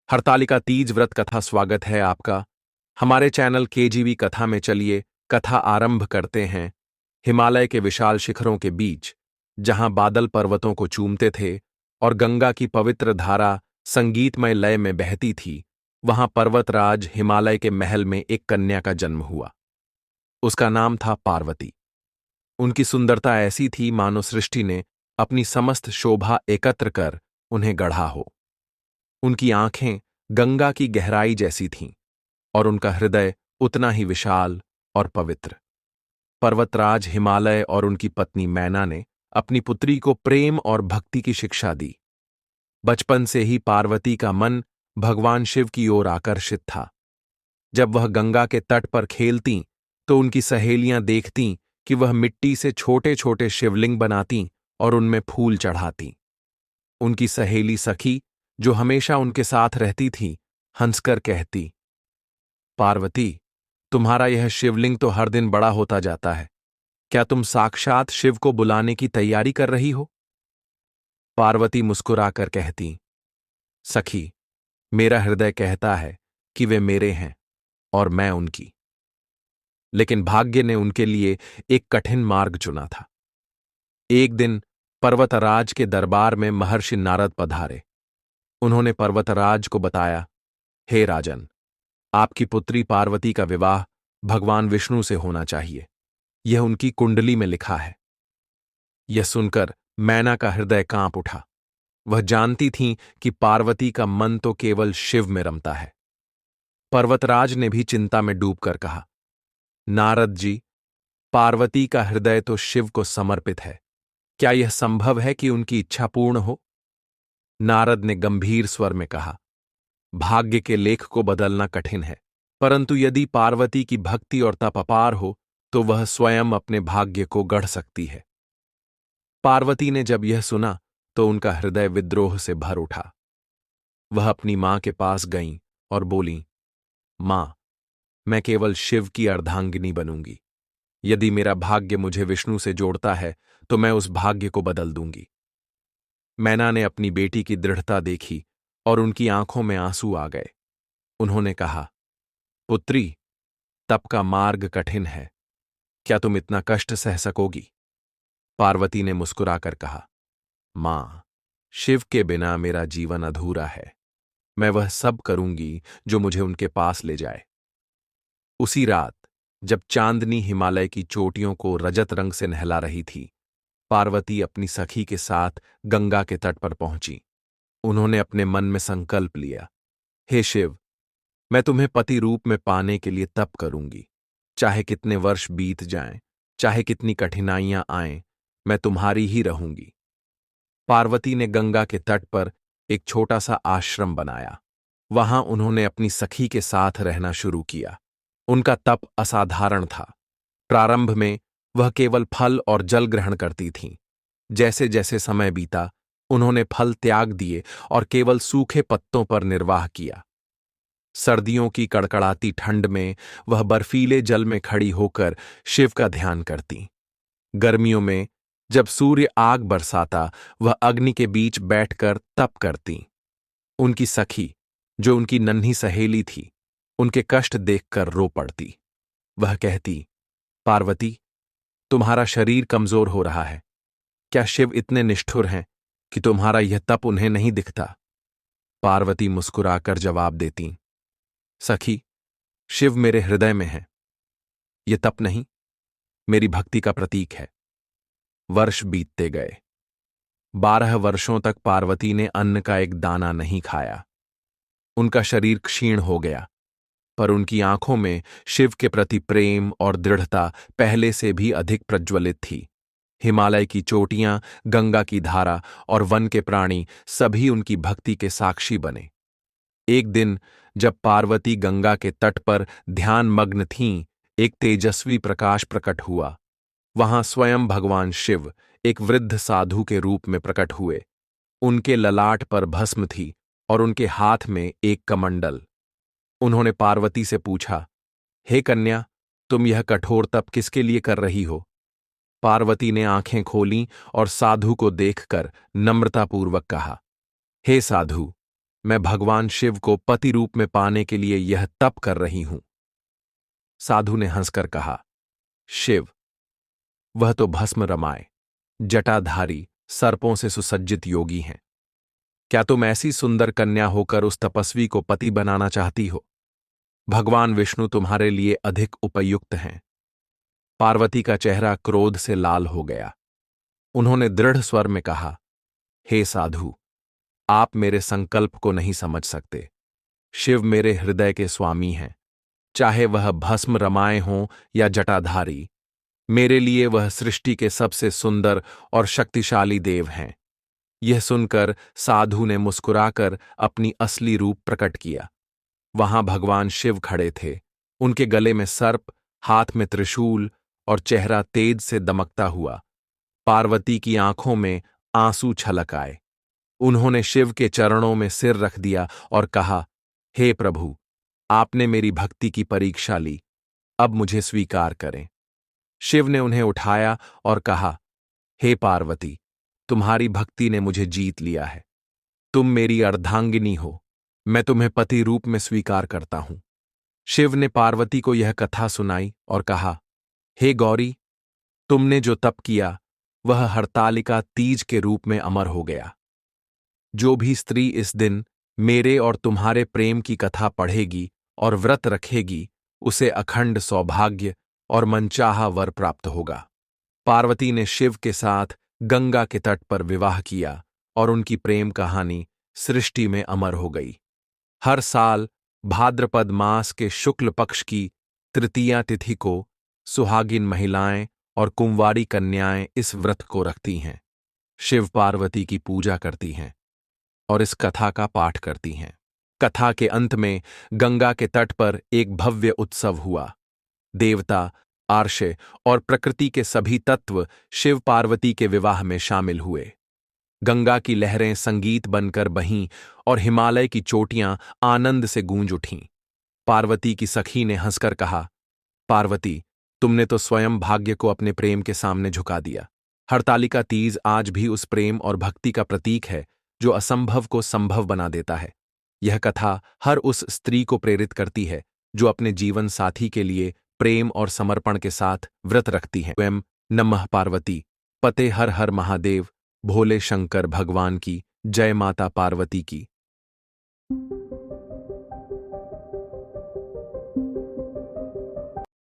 हरतालिका तीज व्रत कथा स्वागत है आपका हमारे चैनल केजीवी कथा में। चलिए कथा आरंभ करते हैं। हिमालय के विशाल शिखरों के बीच, जहां बादल पर्वतों को चूमते थे और गंगा की पवित्र धारा संगीतमय लय में बहती थी, वहां पर्वतराज हिमालय के महल में एक कन्या का जन्म हुआ। उसका नाम था पार्वती। उनकी सुंदरता ऐसी थी मानो सृष्टि ने अपनी समस्त शोभा एकत्र कर उन्हें गढ़ा हो। उनकी आंखें गंगा की गहराई जैसी थीं और उनका हृदय उतना ही विशाल और पवित्र। पर्वतराज हिमालय और उनकी पत्नी मैना ने अपनी पुत्री को प्रेम और भक्ति की शिक्षा दी। बचपन से ही पार्वती का मन भगवान शिव की ओर आकर्षित था। जब वह गंगा के तट पर खेलतीं तो उनकी सहेलियां देखतीं कि वह मिट्टी से छोटे छोटे शिवलिंग बनातीं और उनमें फूल चढ़ातीं। उनकी सहेली सखी, जो हमेशा उनके साथ रहती थी, हंसकर कहती, पार्वती, तुम्हारा यह शिवलिंग तो हर दिन बड़ा होता जाता है। क्या तुम साक्षात शिव को बुलाने की तैयारी कर रही हो? पार्वती मुस्कुराकर कहती, सखी, मेरा हृदय कहता है कि वे मेरे हैं और मैं उनकी। लेकिन भाग्य ने उनके लिए एक कठिन मार्ग चुना था। एक दिन पर्वतराज के दरबार में महर्षि नारद पधारे। उन्होंने पर्वतराज को बताया, हे राजन, आपकी पुत्री पार्वती का विवाह भगवान विष्णु से होना चाहिए। यह उनकी कुंडली में लिखा है। यह सुनकर मैना का हृदय कांप उठा। वह जानती थीं कि पार्वती का मन तो केवल शिव में रमता है। पर्वतराज ने भी चिंता में डूबकर कहा, नारद जी, पार्वती का हृदय तो शिव को समर्पित है। क्या यह संभव है कि उनकी इच्छा पूर्ण हो? नारद ने गंभीर स्वर में कहा, भाग्य के लेख को बदलना कठिन है, परंतु यदि पार्वती की भक्ति और तप अपार हो तो वह स्वयं अपने भाग्य को गढ़ सकती है। पार्वती ने जब यह सुना तो उनका हृदय विद्रोह से भर उठा। वह अपनी मां के पास गईं और बोलीं, मां, मैं केवल शिव की अर्धांगिनी बनूंगी। यदि मेरा भाग्य मुझे विष्णु से जोड़ता है तो मैं उस भाग्य को बदल दूंगी। मैना ने अपनी बेटी की दृढ़ता देखी और उनकी आंखों में आंसू आ गए। उन्होंने कहा, पुत्री, तप का मार्ग कठिन है। क्या तुम इतना कष्ट सह सकोगी? पार्वती ने मुस्कुराकर कहा, मां, शिव के बिना मेरा जीवन अधूरा है। मैं वह सब करूंगी जो मुझे उनके पास ले जाए। उसी रात, जब चांदनी हिमालय की चोटियों को रजत रंग से नहला रही थी, पार्वती अपनी सखी के साथ गंगा के तट पर पहुंची। उन्होंने अपने मन में संकल्प लिया, हे शिव, मैं तुम्हें पति रूप में पाने के लिए तप करूंगी। चाहे कितने वर्ष बीत जाएं, चाहे कितनी कठिनाइयां आएं, मैं तुम्हारी ही रहूंगी। पार्वती ने गंगा के तट पर एक छोटा सा आश्रम बनाया। वहां उन्होंने अपनी सखी के साथ रहना शुरू किया। उनका तप असाधारण था। प्रारंभ में वह केवल फल और जल ग्रहण करती थीं। जैसे जैसे समय बीता, उन्होंने फल त्याग दिए और केवल सूखे पत्तों पर निर्वाह किया। सर्दियों की कड़कड़ाती ठंड में वह बर्फीले जल में खड़ी होकर शिव का ध्यान करती। गर्मियों में जब सूर्य आग बरसाता, वह अग्नि के बीच बैठकर तप करती। उनकी सखी, जो उनकी नन्ही सहेली थी, उनके कष्ट देखकर रो पड़ती। वह कहती, पार्वती, तुम्हारा शरीर कमजोर हो रहा है। क्या शिव इतने निष्ठुर हैं कि तुम्हारा यह तप उन्हें नहीं दिखता? पार्वती मुस्कुराकर जवाब देती, सखी, शिव मेरे हृदय में है। यह तप नहीं, मेरी भक्ति का प्रतीक है। वर्ष बीतते गए। 12 वर्षों तक पार्वती ने अन्न का एक दाना नहीं खाया। उनका शरीर क्षीण हो गया, पर उनकी आंखों में शिव के प्रति प्रेम और दृढ़ता पहले से भी अधिक प्रज्वलित थी। हिमालय की चोटियां, गंगा की धारा और वन के प्राणी सभी उनकी भक्ति के साक्षी बने। एक दिन जब पार्वती गंगा के तट पर ध्यान मग्न थीं, एक तेजस्वी प्रकाश प्रकट हुआ। वहां स्वयं भगवान शिव एक वृद्ध साधु के रूप में प्रकट हुए। उनके ललाट पर भस्म थी और उनके हाथ में एक कमंडल। उन्होंने पार्वती से पूछा, हे कन्या, तुम यह कठोर तप किसके लिए कर रही हो? पार्वती ने आंखें खोलीं और साधु को देखकर नम्रतापूर्वक कहा, हे साधु, मैं भगवान शिव को पति रूप में पाने के लिए यह तप कर रही हूं। साधु ने हंसकर कहा, शिव, वह तो भस्म रमाए, जटाधारी, सर्पों से सुसज्जित योगी हैं। क्या तुम ऐसी सुंदर कन्या होकर उस तपस्वी को पति बनाना चाहती हो? भगवान विष्णु तुम्हारे लिए अधिक उपयुक्त हैं। पार्वती का चेहरा क्रोध से लाल हो गया। उन्होंने दृढ़ स्वर में कहा, हे साधु, आप मेरे संकल्प को नहीं समझ सकते। शिव मेरे हृदय के स्वामी हैं। चाहे वह भस्म रमाए हों या जटाधारी, मेरे लिए वह सृष्टि के सबसे सुंदर और शक्तिशाली देव हैं। यह सुनकर साधु ने मुस्कुराकर अपनी असली रूप प्रकट किया। वहां भगवान शिव खड़े थे, उनके गले में सर्प, हाथ में त्रिशूल और चेहरा तेज से दमकता हुआ। पार्वती की आंखों में आंसू छलक आए। उन्होंने शिव के चरणों में सिर रख दिया और कहा, हे प्रभु, आपने मेरी भक्ति की परीक्षा ली, अब मुझे स्वीकार करें। शिव ने उन्हें उठाया और कहा, हे पार्वती, तुम्हारी भक्ति ने मुझे जीत लिया है। तुम मेरी अर्धांगिनी हो, मैं तुम्हें पति रूप में स्वीकार करता हूं। शिव ने पार्वती को यह कथा सुनाई और कहा, हे गौरी, तुमने जो तप किया वह हरतालिका तीज के रूप में अमर हो गया। जो भी स्त्री इस दिन मेरे और तुम्हारे प्रेम की कथा पढ़ेगी और व्रत रखेगी, उसे अखंड सौभाग्य और मनचाहा वर प्राप्त होगा। पार्वती ने शिव के साथ गंगा के तट पर विवाह किया और उनकी प्रेम कहानी सृष्टि में अमर हो गई। हर साल भाद्रपद मास के शुक्ल पक्ष की तृतीया तिथि को सुहागिन महिलाएं और कुंवारी कन्याएं इस व्रत को रखती हैं, शिव पार्वती की पूजा करती हैं और इस कथा का पाठ करती हैं। कथा के अंत में गंगा के तट पर एक भव्य उत्सव हुआ। देवता, आर्षे और प्रकृति के सभी तत्व शिव पार्वती के विवाह में शामिल हुए। गंगा की लहरें संगीत बनकर बहीं और हिमालय की चोटियां आनंद से गूंज उठीं। पार्वती की सखी ने हंसकर कहा, पार्वती, तुमने तो स्वयं भाग्य को अपने प्रेम के सामने झुका दिया। हरतालिका तीज आज भी उस प्रेम और भक्ति का प्रतीक है जो असंभव को संभव बना देता है। यह कथा हर उस स्त्री को प्रेरित करती है जो अपने जीवन साथी के लिए प्रेम और समर्पण के साथ व्रत रखती है। स्वयं नमः पार्वती, पते हर हर महादेव, भोले शंकर भगवान की जय, माता पार्वती की।